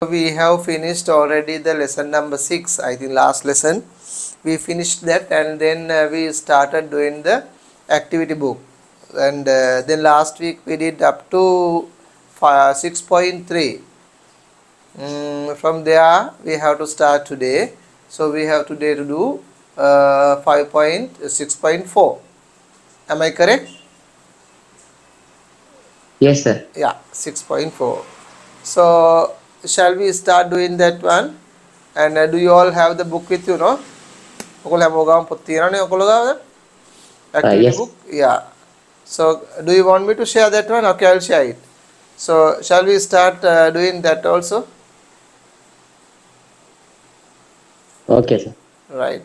We have finished already the lesson number 6. I think last lesson we finished that, and then we started doing the activity book, and then last week we did up to 6.3. From there we have to start today, so we have today to do 5.6.4. Am I correct? Yes, sir. Yeah, 6.4. So shall we start doing that one? And do you all have the book with you, no? Activity Yes. book? Yeah. So do you want me to share that one? Okay, I'll share it. So shall we start doing that also? Okay, sir. Right.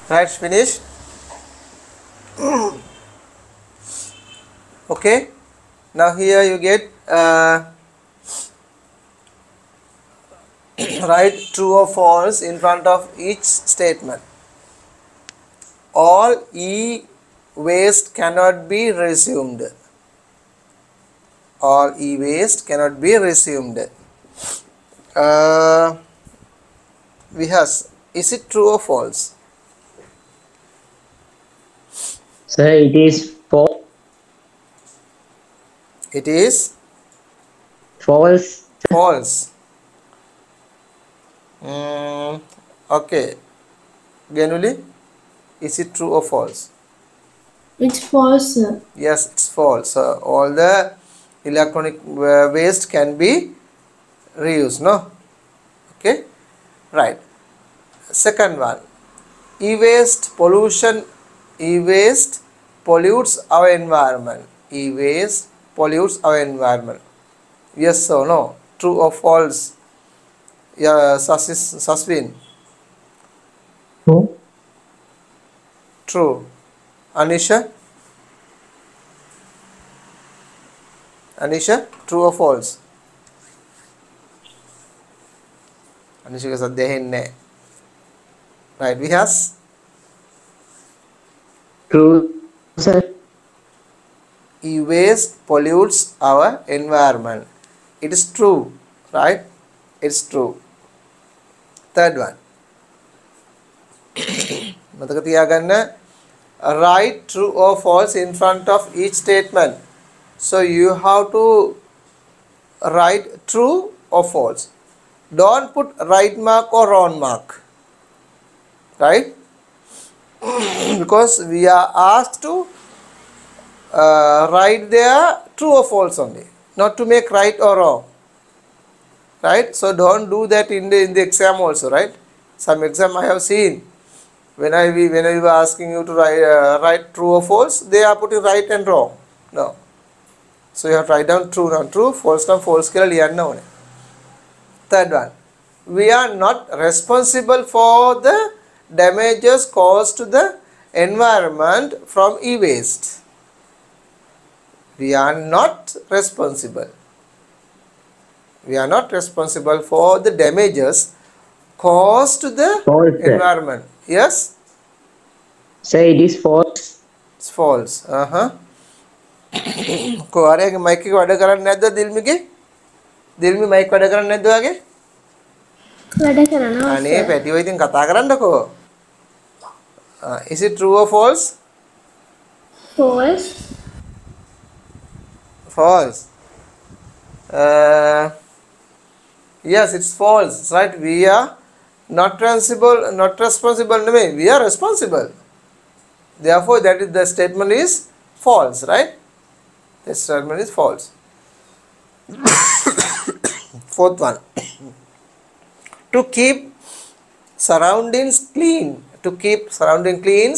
Right, finish. Okay. Now here you get write true or false in front of each statement. All e-waste cannot be resumed. All e-waste cannot be resumed. Vihas, is it true or false? Sir, it is false. It is False. false. Okay. Genuli, is it true or false? It's false, sir. Yes, it's false. All the electronic waste can be reused, no? Okay, right. Second one, e-waste pollution. E-waste pollutes our environment. E-waste pollutes our environment. Yes or no? True or false? Yeah, Saswin. True. True. Anisha? Anisha, true or false? Anisha के साथ देखें right. Vihas? True, sir. E-waste pollutes our environment. It is true, right? It's true. Third one. මතක තියාගන්න write true or false in front of each statement. So you have to write true or false. Don't put right mark or wrong mark, right? Because we are asked to write there true or false only, not to make right or wrong, right? So don't do that in the exam also, right? Some exam I have seen, when I were asking you to write true or false, they are putting right and wrong. No. So you have to write down true, not true, false, not false. Third one, we are not responsible for the damages caused to the environment from e-waste. We are not responsible. We are not responsible for the damages caused to the False, sir. environment. Yes? Sir, it is false. It's false. කොහරයගේ mic එක වැඩ කරන්නේ නැද්ද දිල්මිගේ? දිල්මි mic වැඩ කරන්නේ නැද්ද ඔයාගේ? වැඩ කරනවා, අනේ sir. පැටියෝ ඉතින් කතා කරන්නකෝ. Is it true or false? False. False. Yes, it's false, right? We are not responsible. No, we are responsible. Therefore, the statement is false, right? The statement is false. Fourth one, to keep surroundings clean. To keep surrounding clean,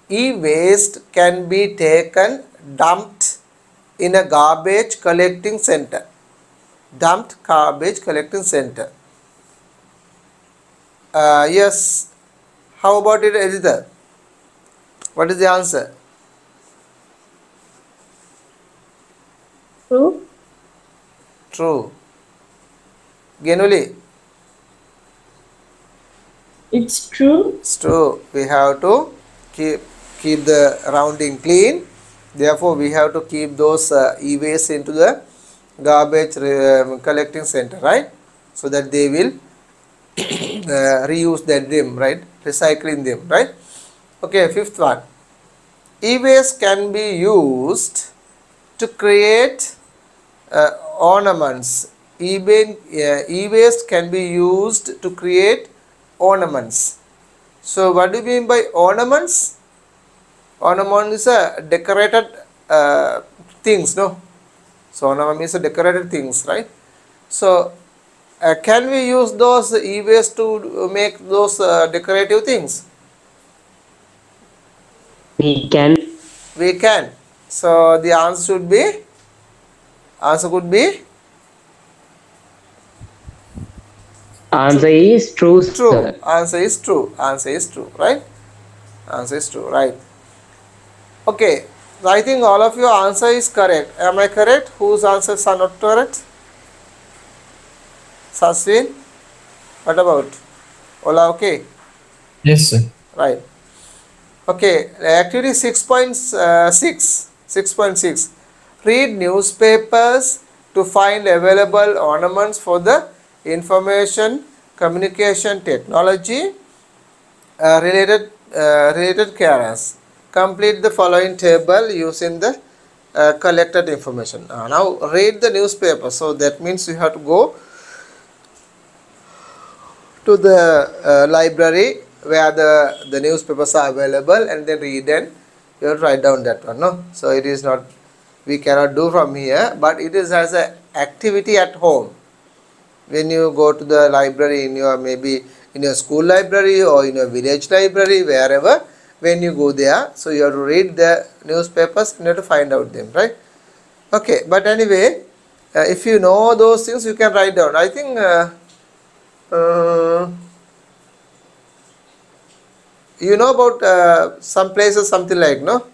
e-waste can be taken, dumped in a garbage collecting center. Dumped garbage collecting center. Yes. How about it, editor? What is the answer? True. True. Genuli? It's true. It's true. We have to keep the surrounding clean. Therefore, we have to keep those e-waste into the garbage collecting center, right? So that they will reuse them, right? Recycling them, right? Okay, fifth one. E-waste can be used to create ornaments. E-waste can be used to create ornaments. So what do you mean by ornaments? Ornament is a decorated things, no? So ornament means a decorated things, right? So can we use those e-waste to make those decorative things? We can. We can. So the answer could be Answer is true, true. sir. Answer is true. Answer is true, right? Answer is true, right? Okay. So I think all of your answer is correct. Am I correct? Whose answers are not correct? Saswin? What about? Ola, okay? Yes, sir. Right. Okay. Activity 6.6. Read newspapers to find available ornaments for the information communication technology related carriers. Complete the following table using the collected information. Now read the newspaper. So that means you have to go to the library where the newspapers are available, and then read, and you have to write down that one. No, so it is not, we cannot do from here, but it is as a activity at home. When you go to the library in your, maybe in your school library or in your village library, wherever, when you go there, so you have to read the newspapers and you have to find out them, right? Okay, but anyway, if you know those things, you can write down. I think you know about some places, something like, no?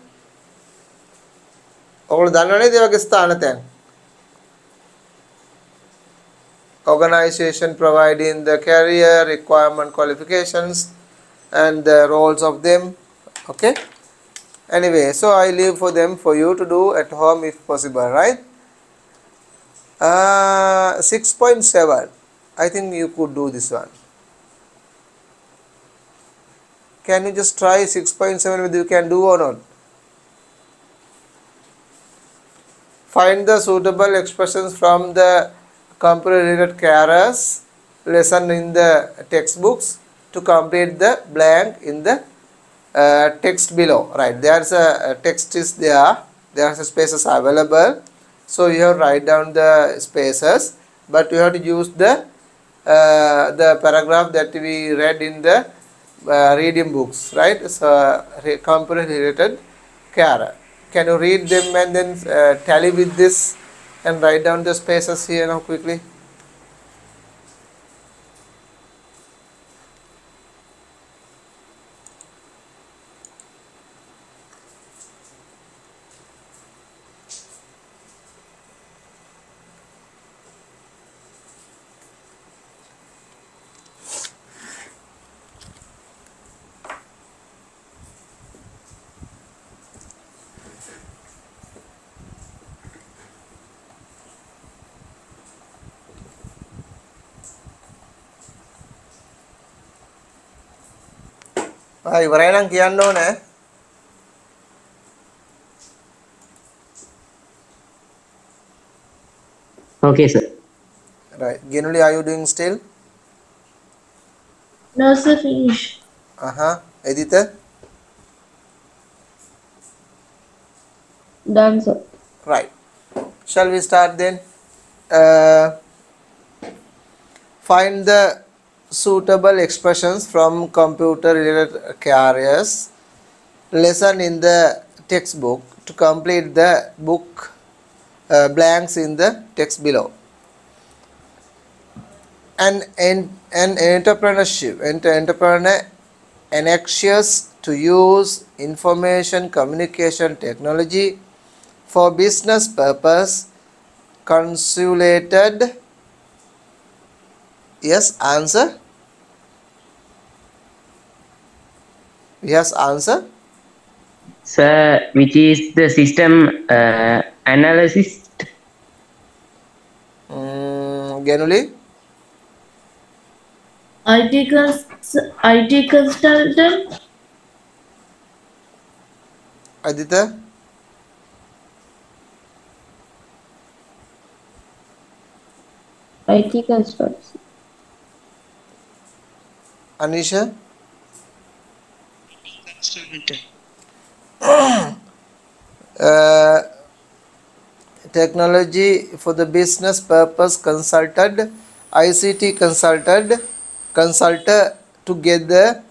ඔගොල්ලෝ දන්නවනේ ඒ වගේ ස්ථාන තැන්. Organization providing the career requirement qualifications and the roles of them. Okay, anyway, so I leave for them for you to do at home if possible, right? 6.7, I think you could do this one. Can you just try 6.7 whether you can do or not? Find the suitable expressions from the computer related carers lesson in the textbooks to complete the blank in the text below. Right, there's a text is there, there's a spaces available, so you have to write down the spaces, but you have to use the paragraph that we read in the reading books, right? So computer related carer. Can you read them and then tally with this and write down the spaces here now quickly? ඉවරයි නම් කියන්න ඕනේ. Okay, sir. Right. Genuli, are you doing still? No, sir, finish. Editha? Done, sir. Right. Shall we start then? Find the suitable expressions from computer related carriers lesson in the textbook to complete the book blanks in the text below. An entrepreneur anxious to use information communication technology for business purpose consulted. Yes, answer. Yes, answer. Sir, which is the system analyst? Genuli? IT consultant. Aditya? IT consultant. Anisha? Technology for the business purpose consulted, ICT consulter to gather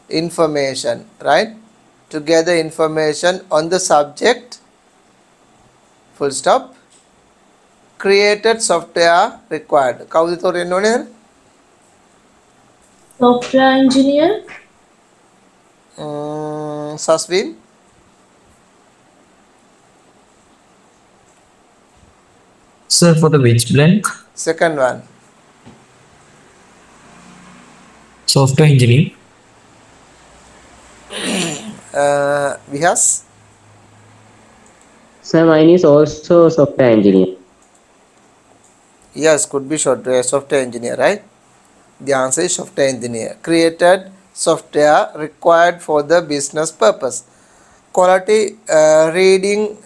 information, right? To gather information on the subject, full stop. Created software required. කවුද තෝරන්න ඕනේ? Software engineer. Saswin? Sir, for the which blank? Second one. Software engineer. Vihas? Sir, mine is also software engineer. Yes, could be software engineer, right? The answer is software engineer. Created software required for the business purpose. quality reading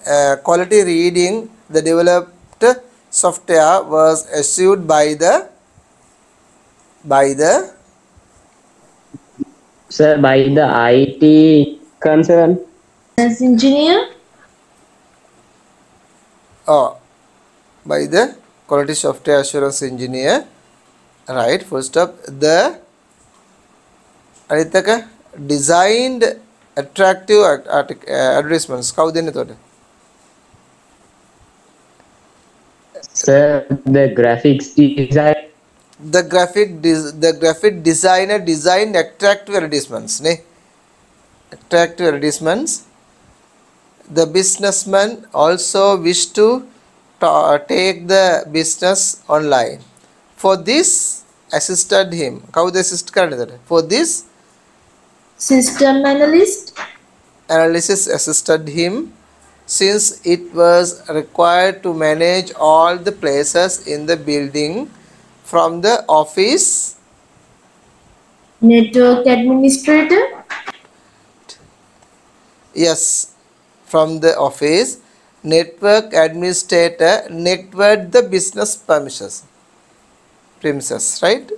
the developed software was assured by the Sir, by the IT concern. As engineer. oh, by the quality software assurance engineer, right? Full stop. The අනිත් designed attractive advertisements කවුද දෙන්නේ එතකොට? Sir, the graphics design. The graphic designer designed attractive advertisements නේ. Attractive advertisements. The businessman also wished to take the business online. For this assisted him. කවුද assist කරන්නේ එතකොට? For this System analyst. analysis assisted him since it was required to manage all the places in the building from the office. Network administrator. Yes, from the office. Network administrator networked the business premises, right?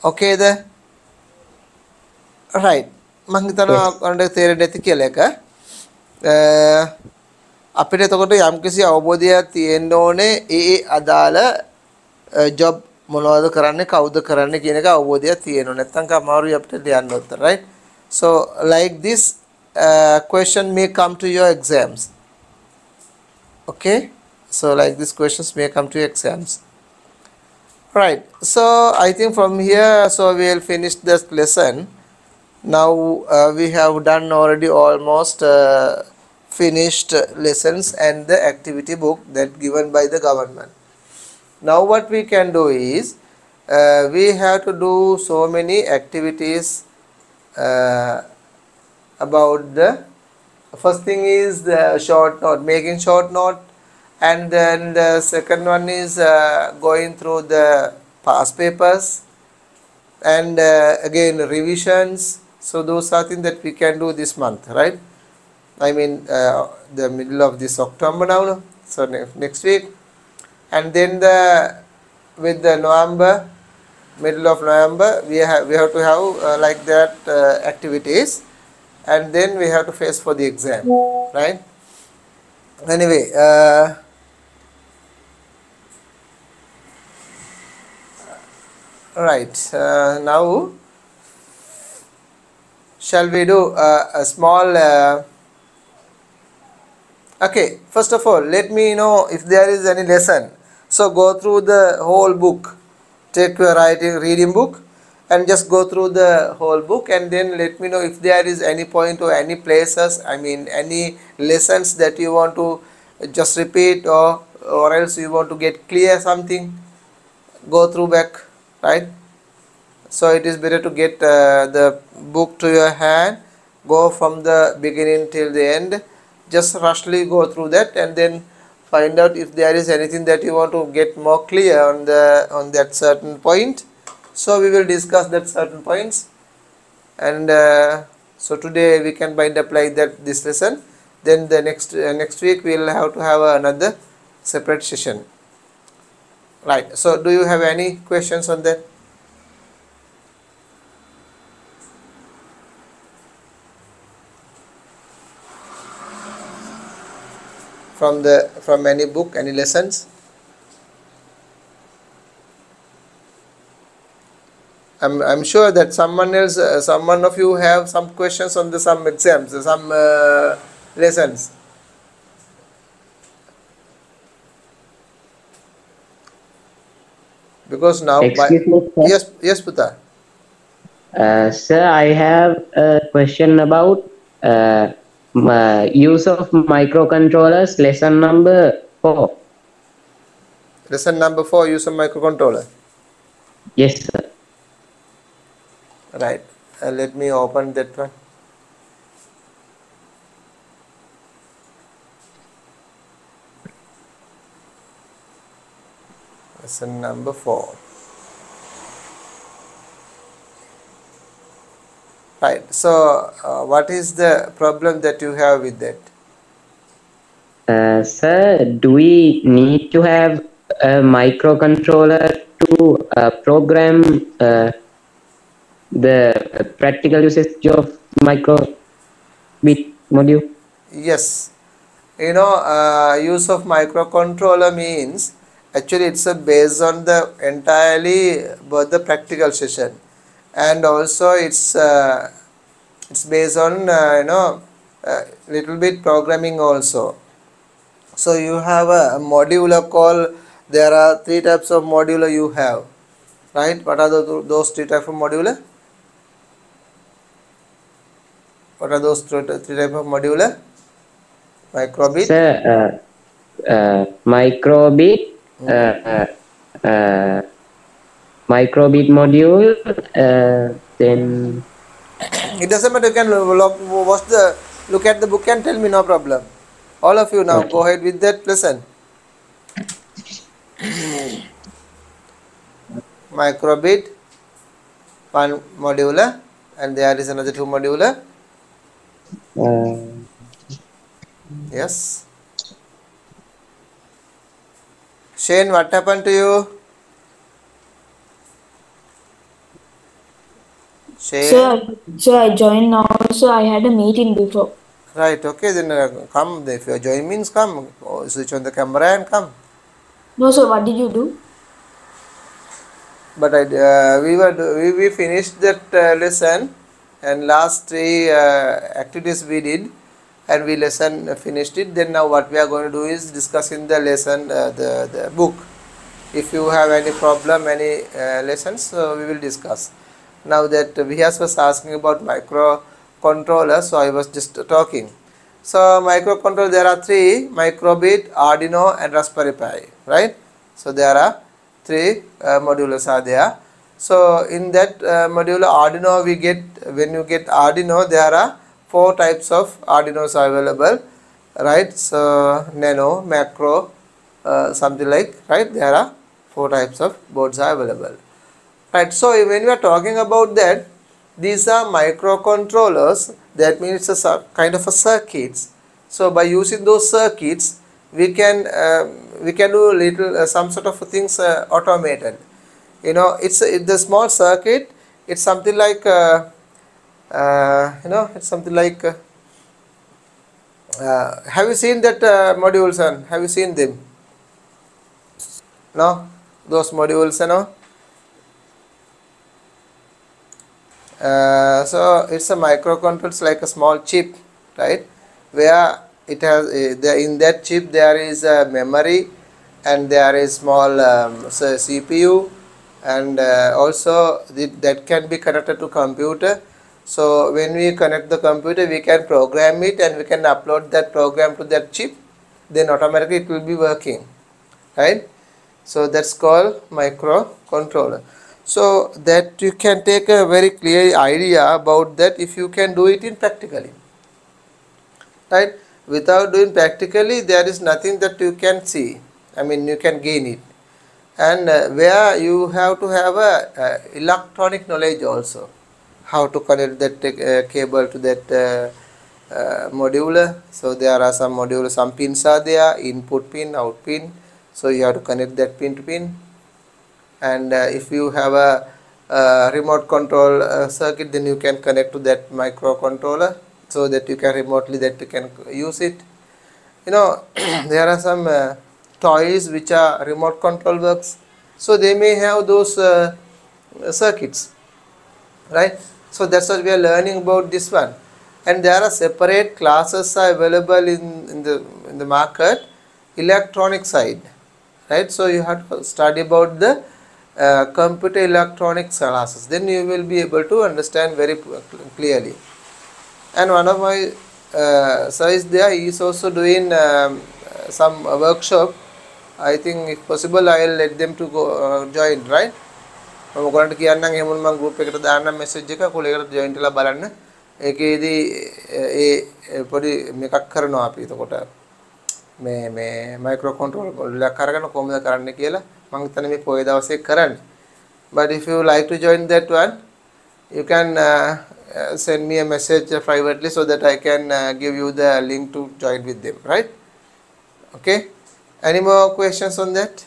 Okay there. Right. මම හිතනවා ඔයාලට තේරෙන්නේ නැති කියලා එක. අපිට එතකොට යම්කිසි අවබෝධයක් තියෙන්න ඕනේ ඒ අදාළ ජොබ් මොනවද කරන්නේ කවුද කරන්නේ කියන එක අවබෝධයක් තියෙන්න ඕනේ. නැත්නම් අමාරුයි අපිට ලියන්න උත්තර, right? So like this question may come to your exams. Okay? So like these questions may come to your exams. Right. So I think from here so we will finish this lesson. Now we have done already almost finished lessons and the activity book that given by the government. Now what we can do is we have to do so many activities about the first thing is the short note, making short note, and then the second one is going through the past papers, and again revisions. So those are things that we can do this month, right? I mean the middle of this October now, so next week, and then with the November, middle of November, we have to have like that activities, and then we have to face for the exam, right? Anyway, right, now shall we do a small okay, first of all let me know if there is any lesson. So go through the whole book, take your reading book and just go through the whole book, and then let me know if there is any point or any places, I mean any lessons that you want to just repeat, or else you want to get clear something, go through back, right? So it is better to get the book to your hand, go from the beginning till the end, just rushly go through that, and then find out if there is anything that you want to get more clear on that certain point. So we will discuss that certain points, and so today we can bind up like that this lesson. Then the next week we will have to have another separate session, right? So do you have any questions on that? From any book, any lessons? I'm sure that someone of you have some questions on some exams, some lessons. Because now Excuse me, sir. yes Puta. Sir, I have a question about use of microcontrollers, lesson number 4. Lesson number 4, use of microcontroller. Yes, sir. Right. Let me open that one. Lesson number 4. Right. Right. So what is the problem that you have with that? Sir, do we need to have a microcontroller to program the practical usage of micro bit module? Yes. Use of microcontroller means actually it's based on the entirely both the practical session, and also it's based on little bit programming also. So you have a modular call. There are three types of modular you have, right? What are those three types of modular? What are those three types of modular? Microbit. Sir, microbit, uh, uh, microbit module, then It doesn't matter. You can look at the book and tell me, no problem. All of you now okay. go ahead with that lesson. Microbit, one modular, and there is another two modular. Uh, Yes. Shane, what happened to you? Shane. I joined now. So I had a meeting before. Right. Okay. Then come. If you are joining means come. Switch on the camera and come. No, sir, what did you do? But we finished that lesson, and last three activities we did, and we lesson finished it. Then now what we are going to do is discuss in the lesson the book. If you have any problem, any lessons, we will discuss. Now that Vihas was asking about microcontroller, so I was just talking. So microcontroller, there are three: microbit, Arduino, and Raspberry Pi. Right? So there are three modules are there. So in that modular Arduino, we get, when you get Arduino, there are four types of Arduinos available, right? So nano, macro, something like, right? There are four types of boards are available, right? So when we are talking about that, these are microcontrollers. That means it's a kind of a circuits. So by using those circuits, we can do little some sort of things automated. It's the small circuit. It's something like it's something like have you seen that modules, and have you seen them? No, those modules, so it's a microcontroller. It's like a small chip, right, where it has in that chip there is a memory, and there is small CPU, and also that can be connected to computer. So when we connect the computer, we can program it, and we can upload that program to that chip, then automatically it will be working, right? So that's called microcontroller. So that you can take a very clear idea about that if you can do it in practically, right? Without doing practically, there is nothing that you can see. I mean, you can gain it, and where you have to have a electronic knowledge also, how to connect that cable to that modular. So there are some modular, some pins are there, input pin, out pin. So you have to connect that pin to pin, and if you have a remote control circuit, then you can connect to that microcontroller, so that you can remotely that you can use it. There are some toys which are remote control works, so they may have those circuits, right? So that's what we are learning about this one. And there are separate classes are available in the market, electronic side, right? So you have to study about the computer electronics classes, then you will be able to understand very clearly. And one of my sir is there, he is also doing some workshop. I think if possible I will let them to go join, right? මම ඔයගොල්ලන්ට කියන්නම් එහෙම මම group එකට දාන්නම් message එක කොලේකට join වෙලා බලන්න. ඒකේදී ඒ පොඩි මේකක් කරනවා අපි. එතකොට මේ micro control එකක් අරගෙන කොහොමද කරන්න කියලා මම හිතන්නේ මේ පොයේ දවසේ කරන්න. But if you like to join that one, you can send me a message privately so that I can give you the link to join with them, right? Okay, any more questions on that?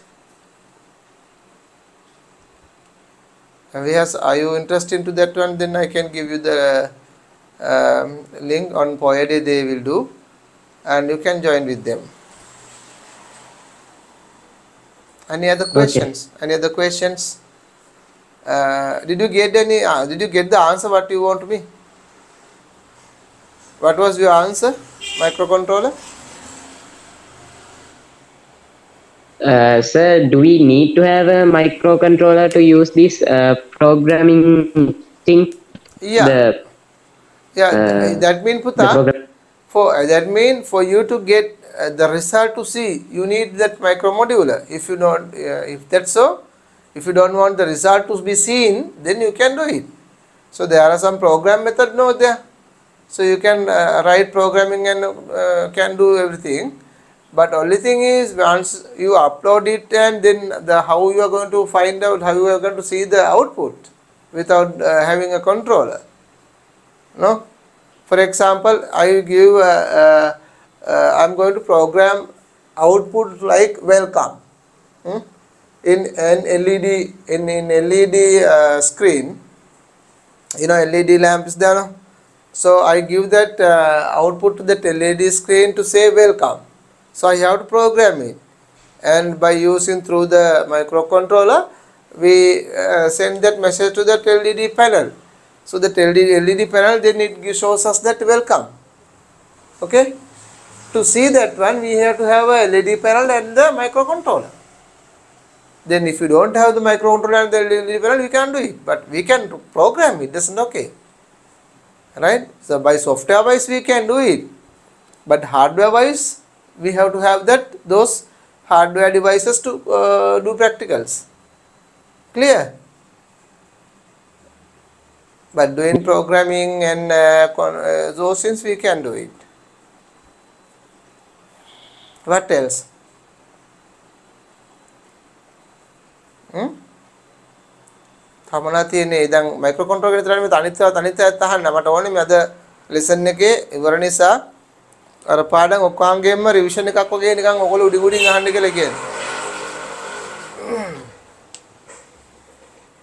Yes, are you interested into that one? Then I can give you the link on Poyade they will do, and you can join with them. Any other Okay. questions? Any other questions? Did you get any? Did you get the answer what you want me? What was your answer? Microcontroller. Sir, do we need to have a microcontroller to use this programming thing? Yeah, The yeah. uh, That mean the Puta. program. For you to get the result to see, you need that micro modular. If you don't, if that's so, if you don't want the result to be seen, then you can do it. So there are some program method no there. So you can write programming and can do everything. But only thing is once you upload it, and then the how you are going to find out, how you are going to see the output without having a controller. No. For example, I give I'm going to program output like welcome, in an LED, in LED screen. You know, LED lamp is there, no? So I give that output to that LED screen to say welcome. So I have to program it, and by using through the microcontroller, we send that message to that LED panel. So that LED panel, then it shows us that welcome. Okay. To see that one, we have to have a LED panel and the microcontroller. Then if you don't have the microcontroller and the LED panel, we can't do it. But we can program it. That's okay. Right? So by software wise we can do it. But hardware wise, we have to have those hardware devices to do practicals. Clear? But doing programming and those things we can do it. What else? තමනා තියෙන්නේ දැන් micro controller එක විතරයි මේ තනිත් අහන්න මට ඕනේ මේ අද ලෙසන් එකේ ඉවර නිසා අර පාඩම් ඔක්කොංගෙම රිවිෂන් එකක් වගේ නිකන් ඔයගොල්ලෝ උඩින් උඩින් අහන්න කියලා කියන්නේ.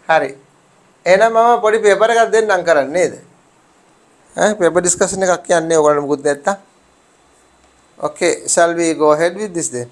හරි. එහෙනම් මම පොඩි පේපර් එකක් දෙන්නම් කරන්න නේද? පේපර් ඩිස්කෂන් එකක් කියන්නේ ඔයගොල්ලෝ මුකුත් නැත්තම්. Okay, shall we go ahead with this then?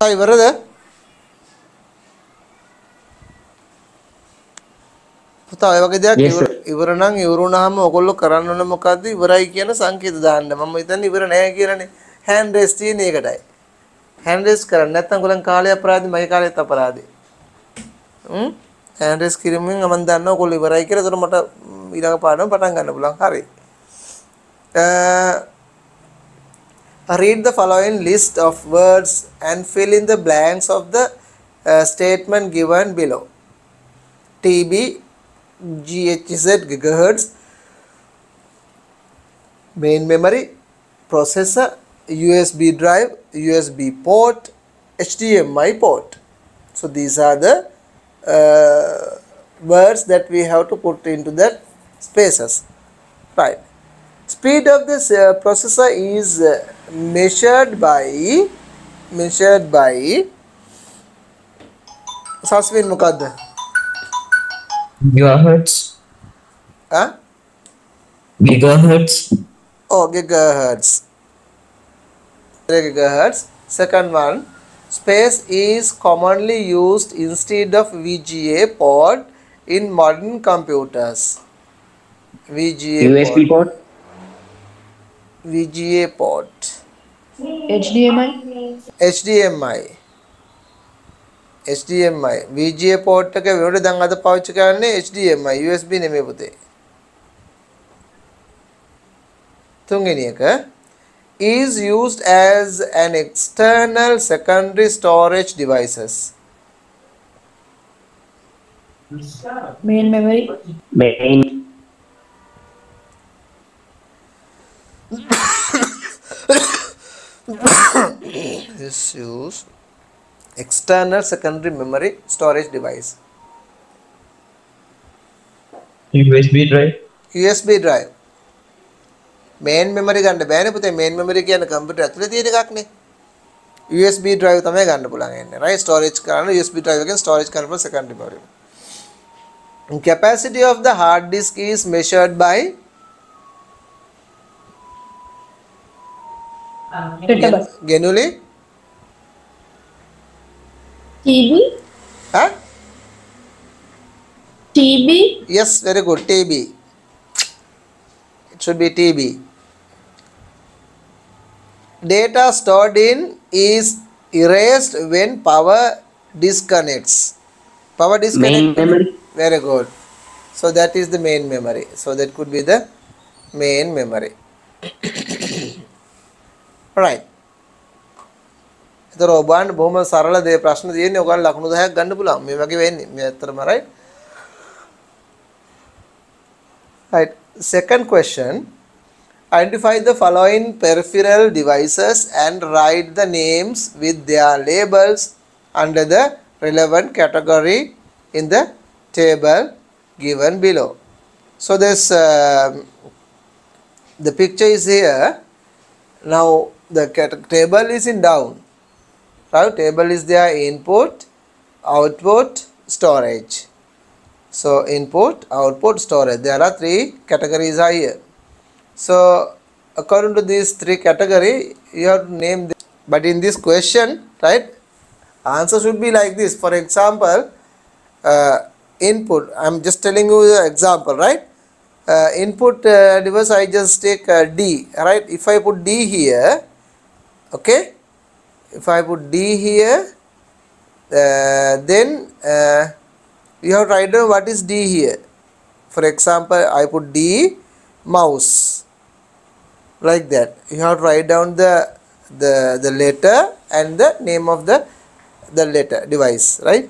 ඉවරද? පුතා ඔය වගේ දෙයක් Yes, sir. ඉවර නම් ඉවරුනහම ඔයගොල්ලෝ කරන්න ඕනේ මොකද්ද? ඉවරයි කියන සංකේත දාන්න. මම හිතන්නේ ඉවර නැහැ කියලානේ. හෑන්ඩ් රේස් තියෙන එකටයි. හෑන්ඩ් රේස් කරන්නේ නැත්නම් ඔයගොල්ලන් කාලේ අපරාධි මගේ කාලේත් අපරාධි. හෑන්ඩ් රේස් කිරීමෙන් මම දන්නවා ඔයගොල්ලෝ ඉවරයි කියලා. ඒතර මට ඊළඟ පාඩම පටන් ගන්න පුළුවන්. හරි. Read the following list of words and fill in the blanks of the statement given below. TB, GHz, gigahertz, main memory, processor, USB drive, USB port, HDMI port. So these are the words that we have to put into the spaces. Right. Speed of this processor is measured by Saswin මොකද්ද? Gigahertz. Huh? Gigahertz. Oh, gigahertz. Gigahertz. Second one, space is commonly used instead of VGA port in modern computers. VGA USB port. port. VGA port. HDMI. HDMI. HDMI. VGA port එක වෙනකොට දැන් අද පාවිච්චි කරන්නේ HDMI. USB නෙමෙයි පුතේ. තුන්වෙනි එක is used as an external secondary storage devices. Main memory. Main. Is used external secondary memory storage device. USB drive. USB drive. main memory ගන්න බෑනේ පුතේ. main memory කියන්නේ කම්පියුටර් ඇතුලේ තියෙන එකක් නේ. USB drive තමයි ගන්න පුළුවන් එන්නේ. right storage කරන USB drive එකෙන් storage කරන පුළුවන් secondary memory. Capacity of the hard disk is measured by Petabyte. Genuli? TB. Huh? TB. Yes, very good. TB. It should be TB. Data stored in is erased when power disconnects. Power disconnect. Main memory. Very good. So that is the main memory. So that could be the main memory. Right. ඒතර ඔබාන්න බොහොම සරල දේ ප්‍රශ්න තියෙන්නේ. ඔයගොල්ලෝ ලකුණු 10ක් ගන්න පුළුවන්. මේ වගේ වෙන්නේ. මේ ඇත්තටම right. Right. Second question. Identify the following peripheral devices and write the names with their labels under the relevant category in the table given below. So this the picture is here. Now the table is in down. Right? Table is there: input, output, storage. So input, output, storage. There are three categories are here. So according to these three category, you have to name them. But in this question, right, answer should be like this. For example, input. I'm just telling you the example, right? Input device. I just take D, right? If I put D here, okay. If I put D here, then you have to write down what is D here. For example, I put D mouse. Like that, you have to write down the letter and the name of the letter device, right?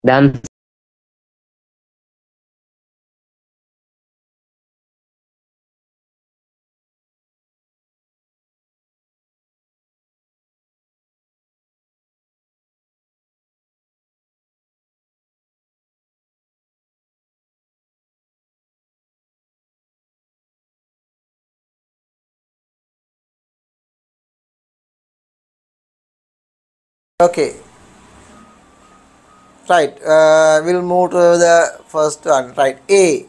Done. Okay, right. We'll move to the first one. Right, A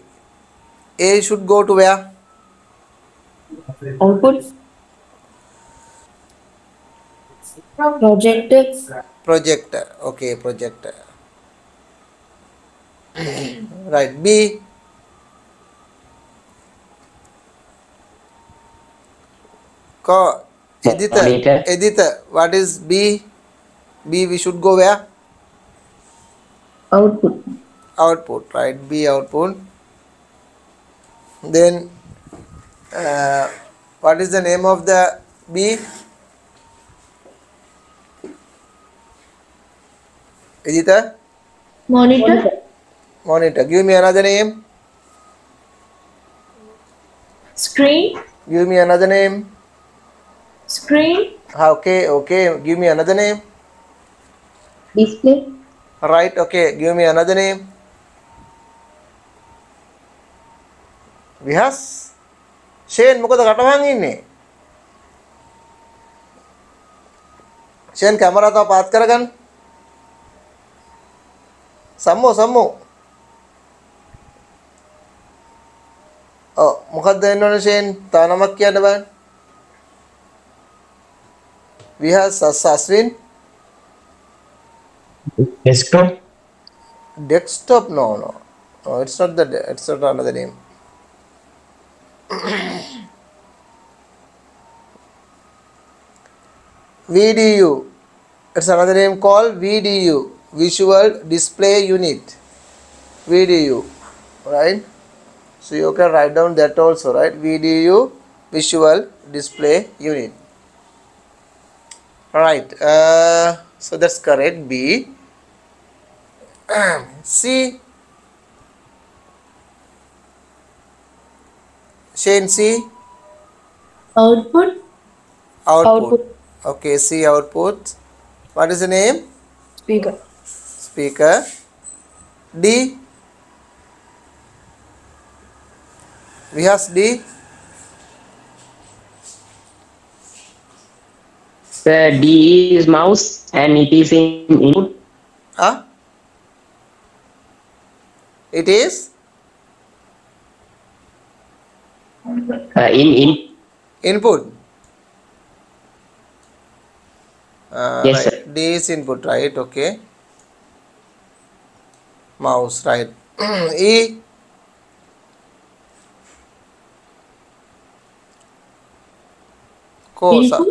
should go to where? Output. Projector. Projector. Okay, projector. Right, B. Editor. Monitor. Editor. What is B? B, we should go where? Output. Output. Right, B output. Then what is the name of the B? Editor. Monitor. Monitor. Give me another name. Screen. Give me another name. Screen. Okay, okay. Give me another name. Display. Right, okay. Give me another name. Vihas. Shane, මොකද කටවහන් ඉන්නේ? Shane camera තව පාත් කරගන්න. සම්මෝ. මොකක්ද වෙන්න ඕනේ Shane? තව නමක් කියන්න බලන්න. Vihas, Aswin. Desktop. Desktop, no. It's not another name. VDU. It's another name called VDU, Visual Display Unit. VDU, right? So you can write down that also, right? VDU, Visual Display Unit. Right. So that's correct. B. C. Shane, C. Output. Output. Okay, C output. What is the name? Speaker. Speaker. D. Vihas, D. The D is mouse and it is in input. Huh? It is In input. Yes, Right. sir. D is input, right? Okay. Mouse, right. E. Input.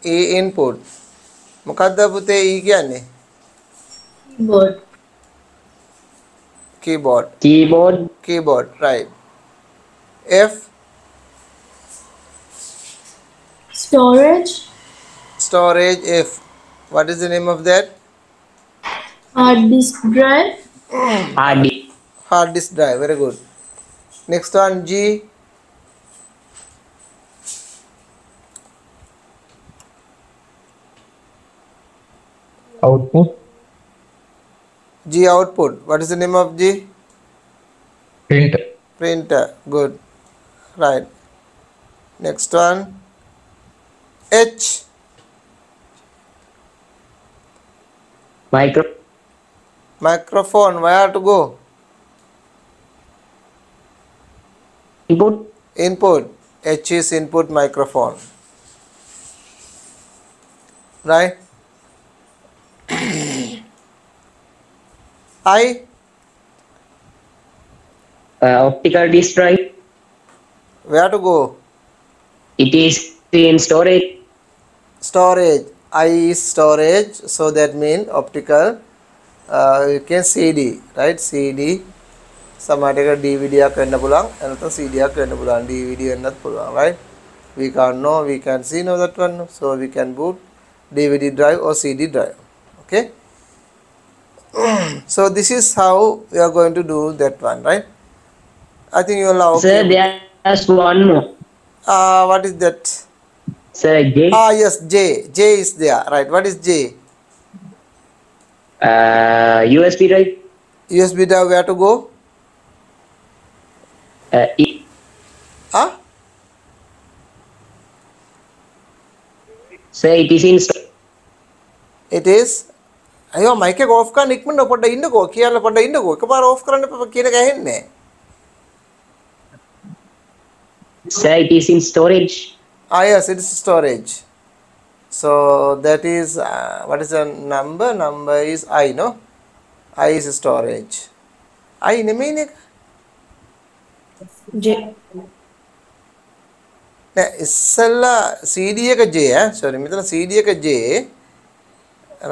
E input. මොකක්ද පුතේ E කියන්නේ? Keyboard. Keyboard, right. F. Storage. F. What is the name of that? Hard disk drive. Hard disk. Hard disk drive, very good. Next one, G. Output. G output. What is the name of G? Printer. Printer, good. Right. Next one, H. Microphone, where to go? Input. H is input microphone. Right? I. Optical disk drive. Where to go? It is in storage. I is storage, so that means optical. You can CD, right? CD. සමහරට එක DVD එකක් වෙන්න පුළුවන් නැත්නම් CD එකක් වෙන්න පුළුවන් DVD වෙන්නත් පුළුවන්, right? We can see know that one, so we can boot DVD drive or CD drive. Okay. So this is how we are going to do that one, right? I think you are okay Sir, with it. there's one more. What is that? Sir, J. Yes, J. J is there, right? What is J? USB drive. USB drive, where to go? E. Ah? Sir, it is in. It is. අයෝ mic එක off කරන්න ඉක්මනට පොඩ්ඩක් ඉන්නකෝ කියන්න පොඩ්ඩක් ඉන්නකෝ එකපාර of කරන්න එපා කියන එක ඇහෙන්නේ Sir, it is in storage. Yes, it is storage. So that is what is the number? Number is I, no? I is storage. I නෙමෙයිනේ එක. J. නෑ ඉස්සෙල්ලා CD එක J sorry මෙතන CD එක J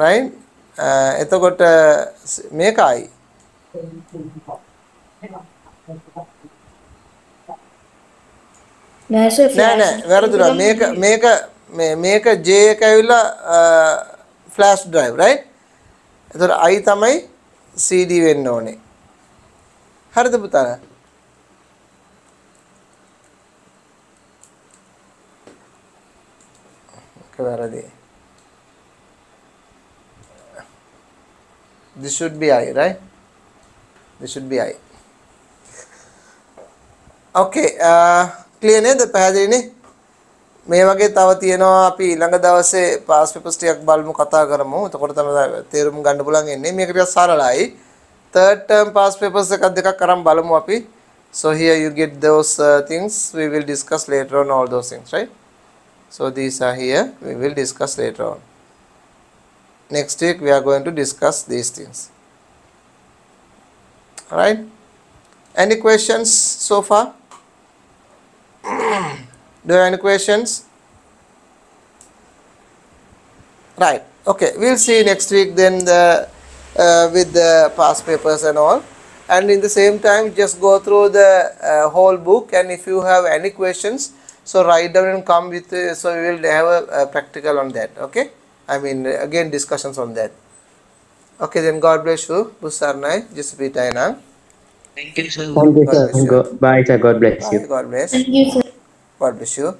right එතකොට මේකයි නෑ වැරදුනා මේක J එක ඇවිල්ලා flash drive right එතකොට I තමයි CD වෙන්න ඕනේ හරිද පුතා වැරදි this should be I, right? This should be I. Okay, clear නේද පැහැදිලිනේ මේ වගේ තව තියෙනවා අපි ඊළඟ දවසේ පාස් පේපර්ස් ටිකක් බලමු කතා කරමු එතකොට තමයි තේරුම් ගන්න පුළුවන් එන්නේ මේක ටිකක් සරලයි third term pass papers එකක් දෙකක් අරන් බලමු අපි so here you get those things we will discuss later on all those things right so these are here we will discuss later on next week we are going to discuss these things all right any questions so far do you have any questions right okay we'll see next week then the with the past papers and all and in the same time just go through the whole book and if you have any questions so write down and come with so we will have a practical on that okay I mean again discussions on that okay then God bless you Busarnai just be now Thank you, sir. Thank you, sir. Bye, sir. God bless you. God bless Thank you, sir. God bless you